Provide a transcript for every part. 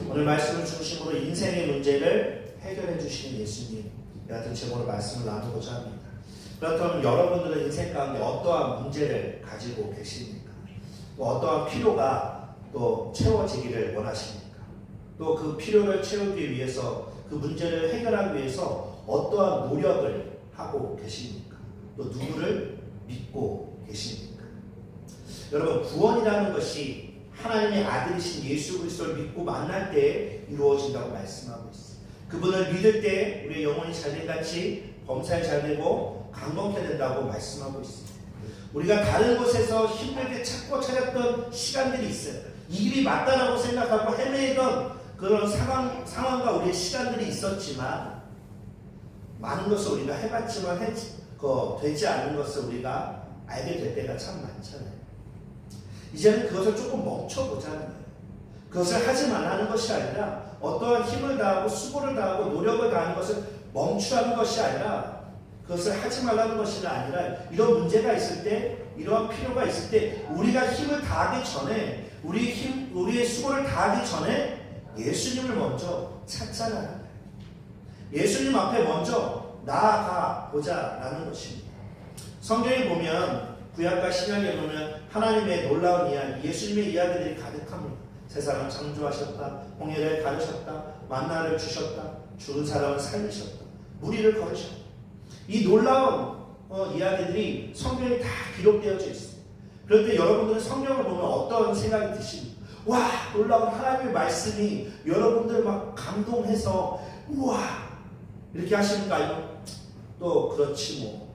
오늘 말씀을 중심으로 인생의 문제를 해결해 주시는 예수님 같은 제목으로 말씀을 나누고자 합니다. 그렇다면 여러분들은 인생 가운데 어떠한 문제를 가지고 계십니까? 또 어떠한 필요가 또 채워지기를 원하십니까? 또 그 필요를 채우기 위해서 그 문제를 해결하기 위해서 어떠한 노력을 하고 계십니까? 또 누구를 믿고 계십니까? 여러분, 구원이라는 것이 하나님의 아들이신 예수 그리스도를 믿고 만날 때 이루어진다고 말씀하고 있어요. 그분을 믿을 때 우리의 영혼이 잘된같이 범사에 잘되고 강건케 된다고 말씀하고 있습니다. 우리가 다른 곳에서 힘들게 찾고 찾았던 시간들이 있어요. 이 길이 맞다라고 생각하고 헤매던 그런 상황과 우리의 시간들이 있었지만 많은 것을 우리가 해봤지만 되지 않은 것을 우리가 알게 될 때가 참 많잖아요. 이제는 그것을 조금 멈춰보자는 거예요. 그것을 하지 말라는 것이 아니라 어떠한 힘을 다하고 수고를 다하고 노력을 다하는 것을 멈추라는 것이 아니라 그것을 하지 말라는 것이 아니라 이런 문제가 있을 때 이러한 필요가 있을 때 우리가 힘을 다하기 전에 우리의 수고를 다하기 전에 예수님을 먼저 찾자라는 거예요. 예수님 앞에 먼저 나아가 보자라는 것입니다. 성경에 보면 구약과 신약에 보면 하나님의 놀라운 이야기, 예수님의 이야기들이 가득합니다. 세상을 창조하셨다, 홍해를 가르셨다, 만나를 주셨다, 죽은 사람을 살리셨다, 무리를 걸으셨다. 이 놀라운 이야기들이 성경에 다 기록되어져 있습니다. 그런데 여러분들은 성경을 보면 어떤 생각이 드십니까? 와, 놀라운 하나님의 말씀이 여러분들 막 감동해서 우와 이렇게 하시는가요? 또 그렇지 뭐.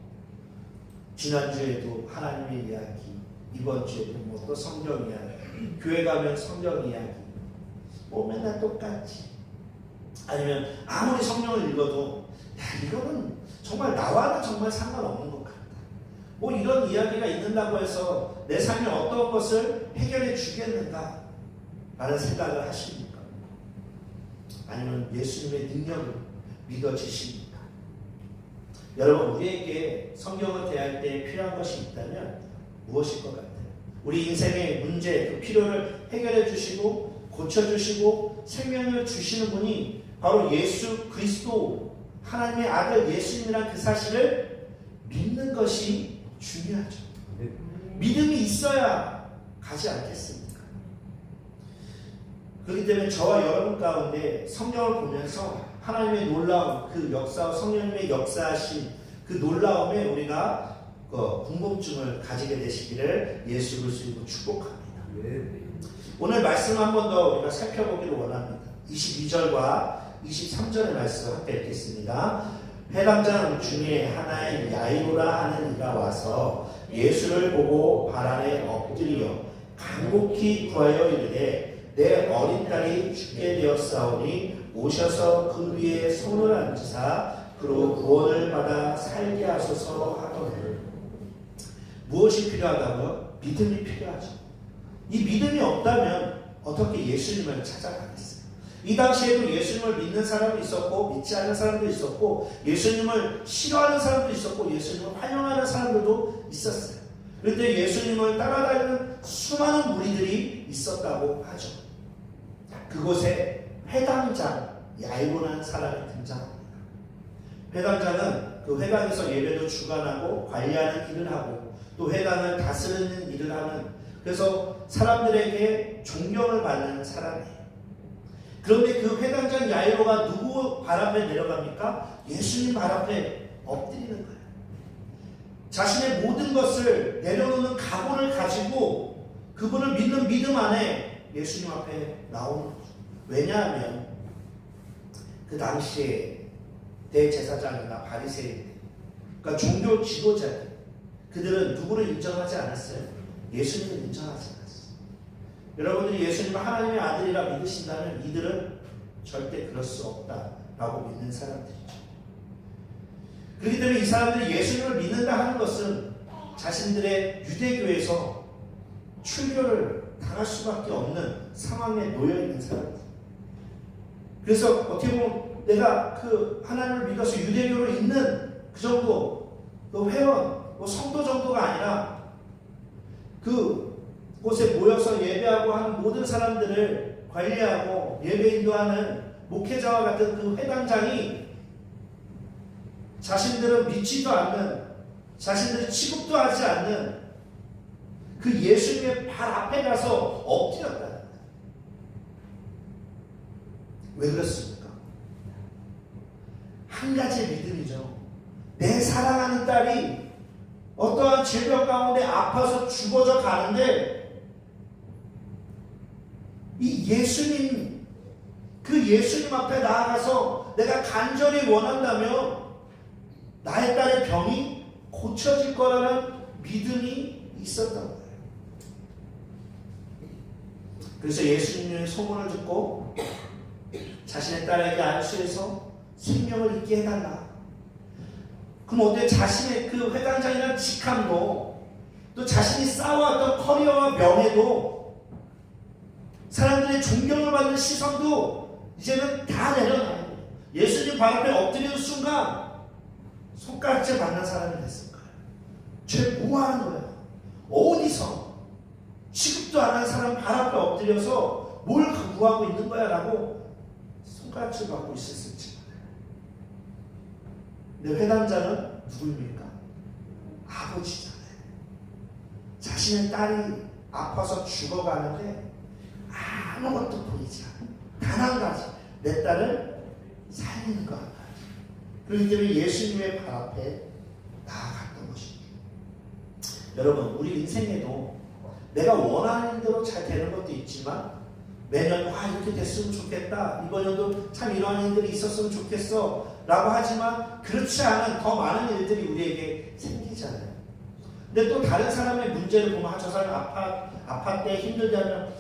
지난주에도 하나님의 이야기, 이번 주에도 뭐 또 성경 이야기, 교회 가면 성경 이야기, 뭐 맨날 똑같지. 아니면 아무리 성경을 읽어도 야, 이거는 정말 나와는 정말 상관없는 것 같다. 뭐 이런 이야기가 있는다고 해서 내 삶에 어떤 것을 해결해 주겠는가 라는 생각을 하십니까? 아니면 예수님의 능력을 믿어지십니까? 여러분, 우리에게 성경을 대할 때 필요한 것이 있다면 무엇일 것 같아요? 우리 인생의 문제, 그 필요를 해결해 주시고 고쳐주시고 생명을 주시는 분이 바로 예수 그리스도, 하나님의 아들 예수님이라는 그 사실을 믿는 것이 중요하죠. 믿음이 있어야 가지 않겠습니까? 그렇기 때문에 저와 여러분 가운데 성경을 보면서 하나님의 놀라운 그 역사와 성령님의 역사하신 그 놀라움에 우리가 궁금증을 가지게 되시기를 예수 그리스도로 축복합니다. 오늘 말씀 한 번 더 우리가 살펴보기를 원합니다. 22절과 23절의 말씀을 함께 읽겠습니다. 회당장 중에 하나의 야이로라 하는 이가 와서 예수를 보고 발 아래 엎드려 간곡히 구하여 이르되 내 어린 딸이 죽게 되었사오니 오셔서 그 위에 손을 얹으사 그로 구원을 받아 살게 하소서 하더니. 무엇이 필요하다고요? 믿음이 필요하죠. 이 믿음이 없다면 어떻게 예수님을 찾아가겠어요? 이 당시에도 예수님을 믿는 사람도 있었고 믿지 않는 사람도 있었고 예수님을 싫어하는 사람도 있었고 예수님을 환영하는 사람들도 있었어요. 그런데 예수님을 따라다니는 수많은 무리들이 있었다고 하죠. 그곳에 회당장 야이로라는 사람이 등장합니다. 회당장은 그 회당에서 예배도 주관하고 관리하는 일을 하고 또 회당을 다스리는 일을 하는, 그래서 사람들에게 존경을 받는 사람이에요. 그런데 그 회당장 야이로가 누구 발 앞에 내려갑니까? 예수님 발 앞에 엎드리는 거예요. 자신의 모든 것을 내려놓는 각오를 가지고 그분을 믿는 믿음 안에 예수님 앞에 나오는 거죠. 왜냐하면 그 당시에 대제사장이나 바리새인들, 그러니까 종교 지도자들, 그들은 누구를 인정하지 않았어요? 예수님을 인정하지 않았어요. 여러분들이 예수님을 하나님의 아들이라 믿으신다면 이들은 절대 그럴 수 없다라고 믿는 사람들이죠. 그렇기 때문에 이 사람들이 예수님을 믿는다 하는 것은 자신들의 유대교에서 출교를 당할 수밖에 없는 상황에 놓여 있는 사람들. 그래서 어떻게 보면 내가 그 하나님을 믿어서 유대교로 있는 그 정도, 그 회원, 성도 정도가 아니라 그 곳에 모여서 예배하고 하는 모든 사람들을 관리하고 예배 인도하는 목회자와 같은 그 회당장이 자신들은 믿지도 않는, 자신들이 취급도 하지 않는 그 예수님의 발 앞에 가서 엎드렸다는 거예요. 왜 그렇습니까? 한 가지의 믿음이죠. 내 사랑하는 딸이 어떠한 질병 가운데 아파서 죽어져 가는데 이 예수님, 그 예수님 앞에 나아가서 내가 간절히 원한다면 나의 딸의 병이 고쳐질 거라는 믿음이 있었던 거예요. 그래서 예수님의 소문을 듣고 자신의 딸에게 안수해서 생명을 잊게 해달라. 그럼 어때? 자신의 그 회당장이라는 직함도, 또 자신이 쌓아왔던 커리어와 명예도, 사람들의 존경을 받는 시선도 이제는 다 내려놔요. 예수님 발 앞에 엎드리는 순간 손가락질 받는 사람이 됐을 거예요. 쟤 뭐 하는 거야? 어디서? 취급도 안 하는 사람 발 앞에 엎드려서 뭘 구하고 있는 거야? 라고 손가락질 받고 있었을지. 근데 회당자는 누구입니까? 아버지잖아요. 자신의 딸이 아파서 죽어가는데 아무것도 보이지 않아요. 단 한 가지, 내 딸을 살리는 것. 그렇기 때문에 예수님의 발 앞에 나아갔던 것입니다. 여러분, 우리 인생에도 내가 원하는 대로 잘 되는 것도 있지만 매년 이렇게 됐으면 좋겠다, 이번 년도 참 이러한 일들이 있었으면 좋겠어 라고 하지만 그렇지 않은 더 많은 일들이 우리에게 생기잖아요. 근데 또 다른 사람의 문제를 보면 저 사람 아팠대, 힘들다면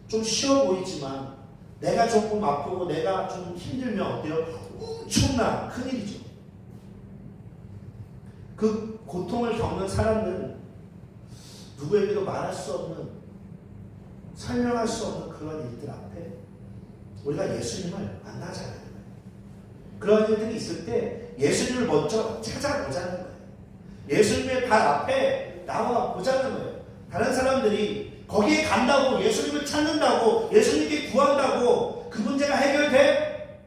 좀 쉬워 보이지만 내가 조금 아프고 내가 좀 힘들면 어때요? 엄청난 큰일이죠. 그 고통을 겪는 사람들은 누구에게도 말할 수 없는, 설명할 수 없는 그런 일들 앞에 우리가 예수님을 만나잖아요. 그런 일들이 있을 때 예수님을 먼저 찾아보자는 거예요. 예수님의 발 앞에 나와 보자는 거예요. 다른 사람들이 거기에 간다고, 예수님을 찾는다고, 예수님께 구한다고 그 문제가 해결돼?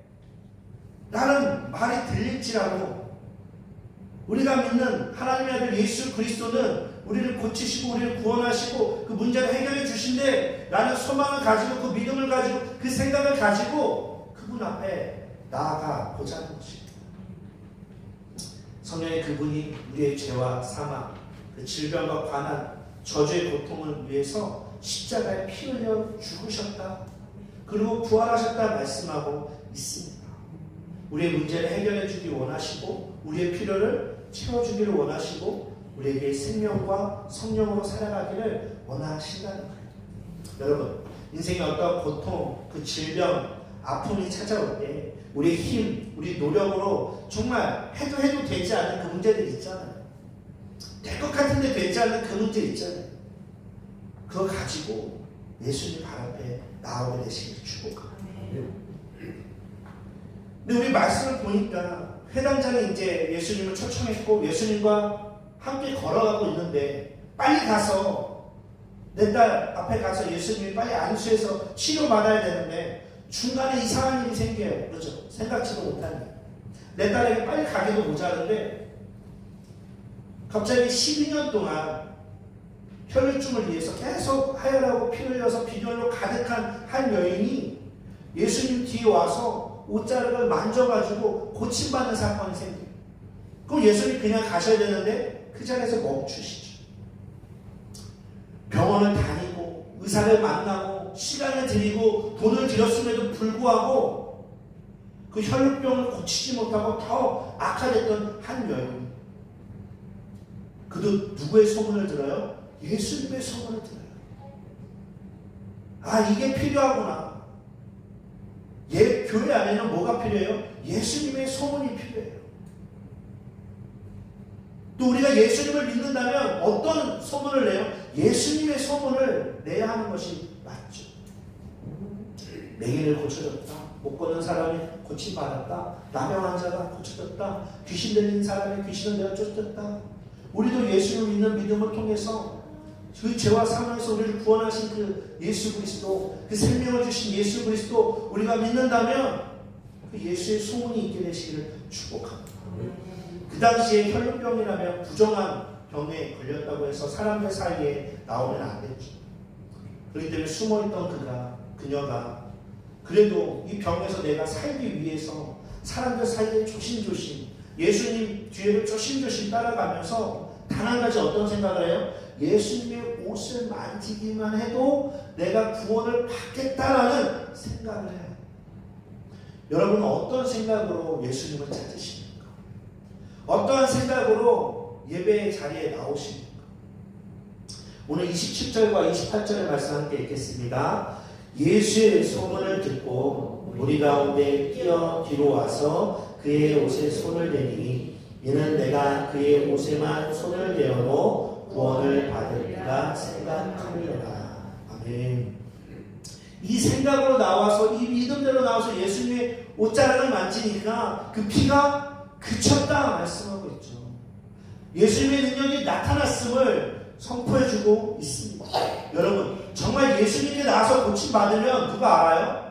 라는 말이 들릴지라도 우리가 믿는 하나님의 아들 예수 그리스도는 우리를 고치시고 우리를 구원하시고 그 문제를 해결해 주신대 라는 소망을 가지고, 그 믿음을 가지고, 그 생각을 가지고 그분 앞에 나아가 보자는 것입니다. 성령의 그분이 우리의 죄와 사망, 그 질병과 관한 저주의 고통을 위해서 십자가에 피 흘려 죽으셨다, 그리고 부활하셨다 말씀하고 있습니다. 우리의 문제를 해결해 주기 원하시고 우리의 필요를 채워주기를 원하시고 우리에게 생명과 성령으로 살아가기를 원하신다는 거예요. 여러분, 인생의 어떤 고통, 그 질병, 아픔이 찾아올 때 우리의 힘, 우리 노력으로 정말 해도 되지 않는 그 문제들 있잖아요. 될 것 같은데 되지 않는 그 문제 있잖아요. 그거 가지고 예수님 발 앞에 나오게 되시길 축복합니다. 근데 우리 말씀을 보니까 회당장이 이제 예수님을 초청했고 예수님과 함께 걸어가고 있는데 빨리 가서 내 딸 앞에 가서 예수님이 빨리 안수해서 치료받아야 되는데 중간에 이상한 일이 생겨요. 그렇죠? 생각지도 못한 일. 내 딸에게 빨리 가기도 모자른데 갑자기 12년 동안 혈류증을 위해서 계속 하혈하고 피 흘려서 빈혈로 가득한 한 여인이 예수님 뒤에 와서 옷자락을 만져가지고 고침받는 사건이 생겨요. 그럼 예수님이 그냥 가셔야 되는데 그 자리에서 멈추시죠. 병원을 다니고 의사를 만나고 시간을 들이고 돈을 들였음에도 불구하고 그 혈류병을 고치지 못하고 더 악화됐던 한 여인. 그도 누구의 소문을 들어요? 예수님의 소문을 들어요. 아, 이게 필요하구나. 교회 안에는 뭐가 필요해요? 예수님의 소문이 필요해요. 또 우리가 예수님을 믿는다면 어떤 소문을 내요? 예수님의 소문을 내야 하는 것이 맞죠. 맹인을 고쳐줬다, 못 걷는 사람이 고침받았다, 나병 환자가 고쳐졌다, 귀신 들린 사람의 귀신을 내가 쫓았다. 우리도 예수를 믿는 믿음을 통해서 그 죄와 사망에서 우리를 구원하신 그 예수 그리스도, 그 생명을 주신 예수 그리스도 우리가 믿는다면 그 예수의 소문이 있게 되시기를 축복합니다. 그 당시에 혈루병이라면 부정한 병에 걸렸다고 해서 사람들 사이에 나오면 안 됐죠. 그렇기 때문에 숨어있던 그녀가 그래도 이 병에서 내가 살기 위해서 사람들 사이에 조심조심 예수님 뒤를 조심조심 따라가면서 단 한 가지 어떤 생각을 해요? 예수님의 옷을 만지기만 해도 내가 구원을 받겠다라는 생각을 해요. 여러분은 어떤 생각으로 예수님을 찾으십니까? 어떠한 생각으로 예배의 자리에 나오십니까? 오늘 27절과 28절의 말씀 함께 읽겠습니다. 예수의 소문을 듣고 무리 가운데 뛰어 뒤로 와서 그의 옷에 손을 대니 이는 내가 그의 옷에만 손을 대어도 구원을 받으리라 생각하리라. 아멘. 이 생각으로 나와서 이 믿음대로 나와서 예수님의 옷자락을 만지니까 그 피가 그쳤다 말씀하고 있죠. 예수님의 능력이 나타났음을 선포해주고 있습니다. 여러분 정말 예수님께 나와서 고침받으면 누가 알아요?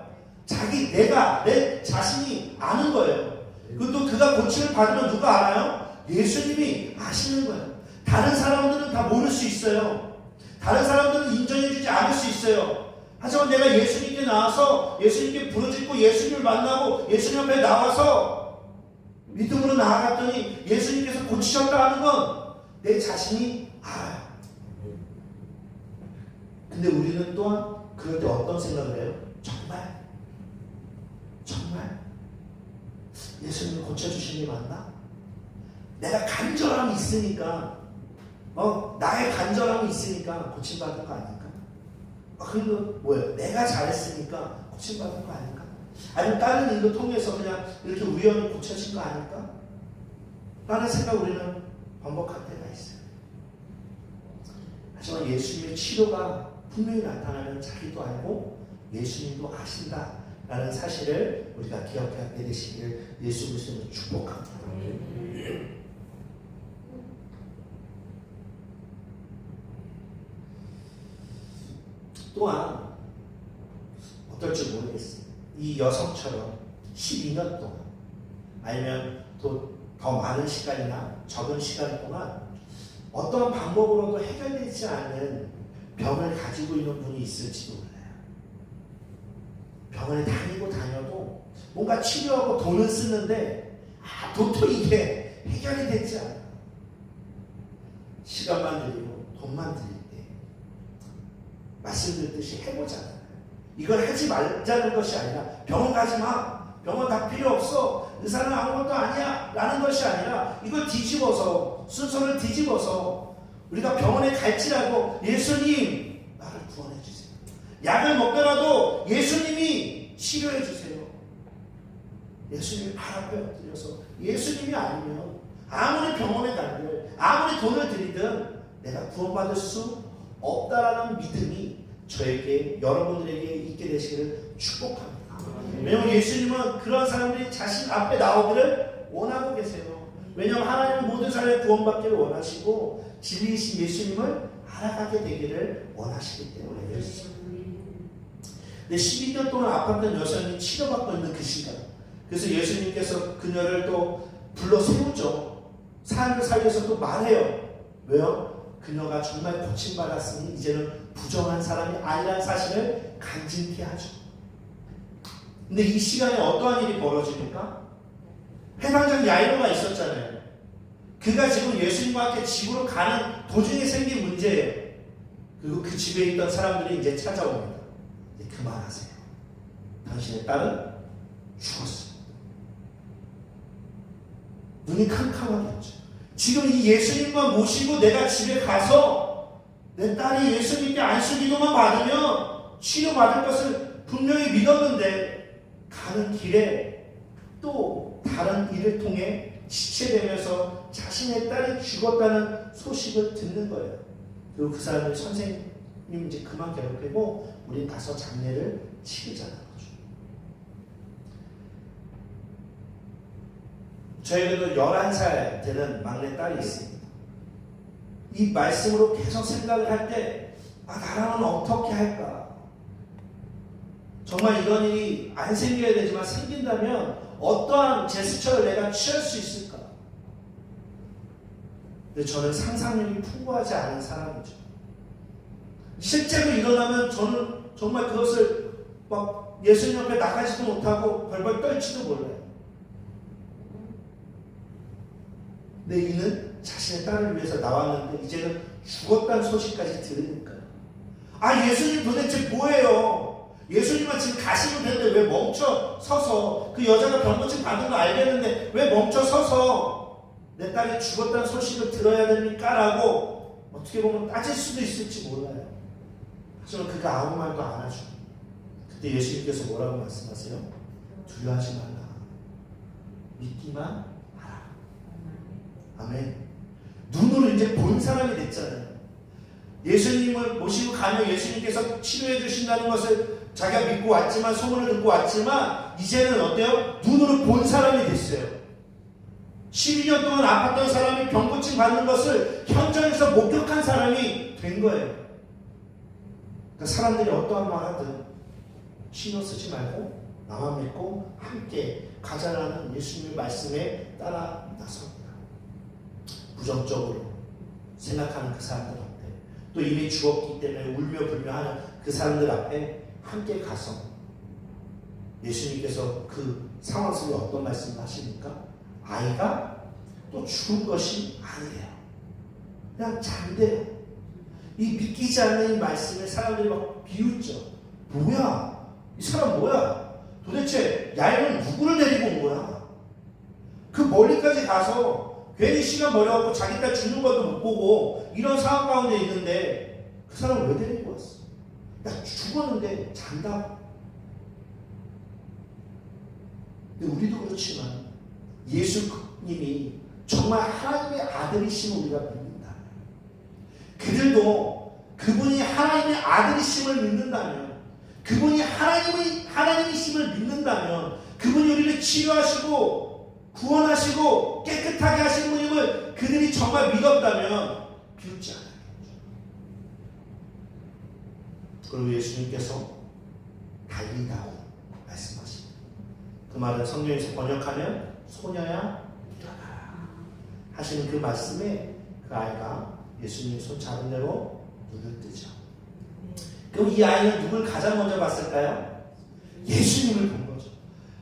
내 자신이 아는 거예요. 그리고 또 그가 고침을 받으면 누가 알아요? 예수님이 아시는 거예요. 다른 사람들은 다 모를 수 있어요. 다른 사람들은 인정해주지 않을 수 있어요. 하지만 내가 예수님께 나와서 예수님께 부르짖고 예수님을 만나고 예수님 앞에 나와서 믿음으로 나아갔더니 예수님께서 고치셨다 하는 건 내 자신이 알아요. 근데 우리는 또한 그럴 때 어떤 생각을 해요? 정말 예수님을 고쳐주신 게 맞나? 내가 간절함이 있으니까 나의 간절함이 있으니까 고침받은 거 아닐까? 그리고 뭐예요? 내가 잘했으니까 고침받은 거 아닐까? 아니면 다른 일도 통해서 그냥 이렇게 우연히 고쳐진 거 아닐까? 라는 생각 우리는 반복할 때가 있어요. 하지만 예수님의 치료가 분명히 나타나면 자기도 알고 예수님도 아신다라는 사실을 우리가 기억하게 되시기를 예수 그리스도로 축복합니다. 또한 어떨지 모르겠어요. 이 여성처럼 12년 동안 아니면 또 더 많은 시간이나 적은 시간 동안 어떤 방법으로도 해결되지 않는 병을 가지고 있는 분이 있을지도 몰라요. 병원에 다녀도 뭔가 치료하고 돈을 쓰는데 도토리 이게 해결이 되지 않아요. 시간만 들이고 돈만 들일 때 말씀드렸듯이 해보잖아요. 이걸 하지 말자는 것이 아니라 병원 가지 마. 병원 다 필요 없어. 의사는 아무것도 아니야. 라는 것이 아니라 이걸 뒤집어서 순서를 뒤집어서 우리가 병원에 갈지라도 예수님 나를 구원해 주세요. 약을 먹더라도 예수님이 치료해 주세요. 예수님이 발 앞에 엎드려서 예수님이 아니면 아무리 병원에 가든 아무리 돈을 들이든 내가 구원받을 수 없다라는 믿음이 저에게 여러분들에게 있게 되시기를 축복합니다. 왜냐하면 예수님은 그런 사람들이 자신 앞에 나오기를 원하고 계세요. 왜냐하면 하나님은 모든 사람이 구원받기를 원하시고 진리이신 예수님을 알아가게 되기를 원하시기 때문에 그렇습니다. 근데 12년 동안 아팠던 여성이 치료받고 있는 그 시간, 그래서 예수님께서 그녀를 또 불러 세우죠. 사람들 사이에서 또 말해요. 왜요? 그녀가 정말 고침받았으니 이제는 부정한 사람이 아니라는 사실을 간증케 하죠. 근데 이 시간에 어떠한 일이 벌어집니까? 해방장 야이로가 있었잖아요. 그가 지금 예수님과 함께 집으로 가는 도중에 생긴 문제예요. 그리고 그 집에 있던 사람들이 이제 찾아옵니다. 이제 그만하세요. 당신의 딸은 죽었어요. 눈이 캄캄하겠죠. 지금 이 예수님만 모시고 내가 집에 가서 내 딸이 예수님께 안수기도만 받으면 치료받을 것을 분명히 믿었는데 가는 길에 또 다른 일을 통해 지체되면서 자신의 딸이 죽었다는 소식을 듣는 거예요. 그리고 그 사람을 선생님 이제 그만 괴롭히고 우린 가서 장례를 치르자는 거죠. 저에게도 11살 되는 막내 딸이 있습니다. 이 말씀으로 계속 생각을 할 때, 나라면 어떻게 할까? 정말 이런 일이 안 생겨야 되지만 생긴다면 어떠한 제스처를 내가 취할 수 있을까? 근데 저는 상상력이 풍부하지 않은 사람이죠. 실제로 일어나면 저는 정말 그것을 막 예수님 옆에 나가지도 못하고 벌벌 떨지도 몰라요. 근데 이는 자신의 딸을 위해서 나왔는데 이제는 죽었다는 소식까지 들으니까요. 예수님 도대체 뭐예요? 예수님은 지금 가시면 되는데 왜 멈춰 서서, 그 여자가 병고침 받은 거 알겠는데 왜 멈춰 서서 내 딸이 죽었다는 소식을 들어야 됩니까? 라고 어떻게 보면 따질 수도 있을지 몰라요. 하지만 그가 아무 말도 안 하죠. 그때 예수님께서 뭐라고 말씀하세요? 두려워하지 말라. 믿기만 하라. 아멘. 눈으로 이제 본 사람이 됐잖아요. 예수님을 모시고 가면 예수님께서 치료해 주신다는 것을 자기가 믿고 왔지만, 소문을 듣고 왔지만 이제는 어때요? 눈으로 본 사람이 됐어요. 12년 동안 아팠던 사람이 병고침 받는 것을 현장에서 목격한 사람이 된 거예요. 그러니까 사람들이 어떠한 말 하든 신경 쓰지 말고 나만 믿고 함께 가자라는 예수님의 말씀에 따라 나섭니다. 부정적으로 생각하는 그 사람들 앞에, 또 이미 죽었기 때문에 울며 불며하는 그 사람들 앞에 함께 가서 예수님께서 그 상황 속에 어떤 말씀을 하십니까? 아이가 또 죽은 것이 아니에요. 그냥 잔대요. 이 믿기지 않는 이 말씀에 사람들이 막 비웃죠. 뭐야? 이 사람 뭐야? 도대체 야인은 누구를 데리고 온 거야? 그 멀리까지 가서 괜히 시간 버려갖고 자기 딸 죽는 것도 못 보고 이런 상황 가운데 있는데 그 사람을 왜 데리고 왔어? 야, 죽었는데 잔다. 근데 우리도 그렇지만 예수님이 정말 하나님의 아들이심을 우리가 믿는다. 그들도 그분이 하나님의 아들이심을 믿는다면, 그분이 하나님이심을 믿는다면, 그분이 우리를 치료하시고 구원하시고 깨끗하게 하신 분임을 그들이 정말 믿었다면 비웃지 않아요. 그리고 예수님께서 달리다오 말씀하십니다. 그 말은 성경에서 번역하면 소녀야 일어나라 하시는 그 말씀에 그 아이가 예수님 손 잡은 대로 눈을 뜨죠. 그럼 이 아이는 누굴 가장 먼저 봤을까요? 예수님을 본 거죠.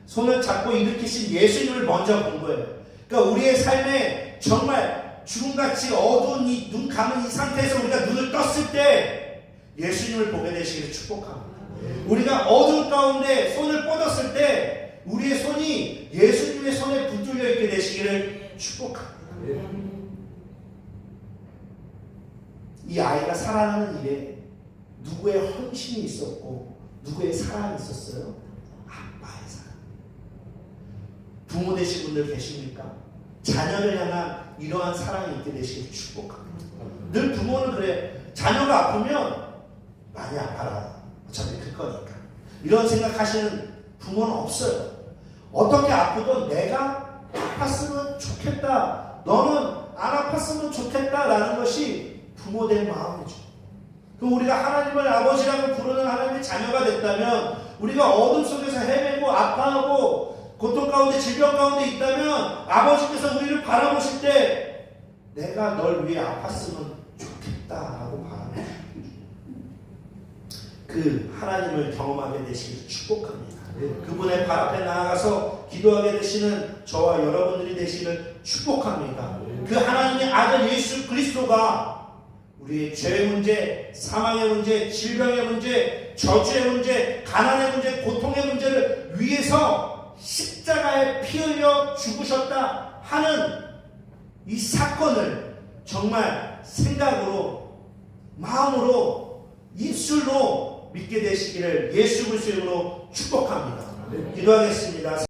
손을 잡고 일으키신 예수님을 먼저 본 거예요. 그러니까 우리의 삶에 정말 죽음같이 어두운 이 눈 감은 이 상태에서 우리가 눈을 떴을 때 예수님을 보게 되시기를 축복합니다. 우리가 어두운 가운데 손을 뻗었을 때 우리의 손이 예수님의 손에 붙들려 있게 되시기를 축복합니다. 이 아이가 살아가는 일에 누구의 헌신이 있었고 누구의 사랑이 있었어요? 아빠의 사랑. 부모 되신 분들 계십니까? 자녀를 향한 이러한 사랑이 있게 되시기를 축복합니다. 늘 부모는 그래. 자녀가 아프면 많이 아파라. 어차피 클 거니까. 이런 생각하시는 부모는 없어요. 어떻게 아프든 내가 아팠으면 좋겠다. 너는 안 아팠으면 좋겠다라는 것이 부모된 마음이죠. 그럼 우리가 하나님을 아버지라고 부르는 하나님의 자녀가 됐다면, 우리가 어둠 속에서 헤매고 아파하고 고통 가운데 질병 가운데 있다면 아버지께서 우리를 바라보실 때 내가 널 위해 아팠으면 좋겠다라고 바라봅니다. 그 하나님을 경험하게 되시길 축복합니다. 그분의 발 앞에 나아가서 기도하게 되시는 저와 여러분들이 되시기를 축복합니다. 그 하나님의 아들 예수 그리스도가 우리의 죄의 문제, 사망의 문제, 질병의 문제, 저주의 문제, 가난의 문제, 고통의 문제를 위해서 십자가에 피 흘려 죽으셨다 하는 이 사건을 정말 생각으로, 마음으로, 입술로 믿게 되시기를 예수 그리스도의 이름으로 축복합니다. 기도하겠습니다.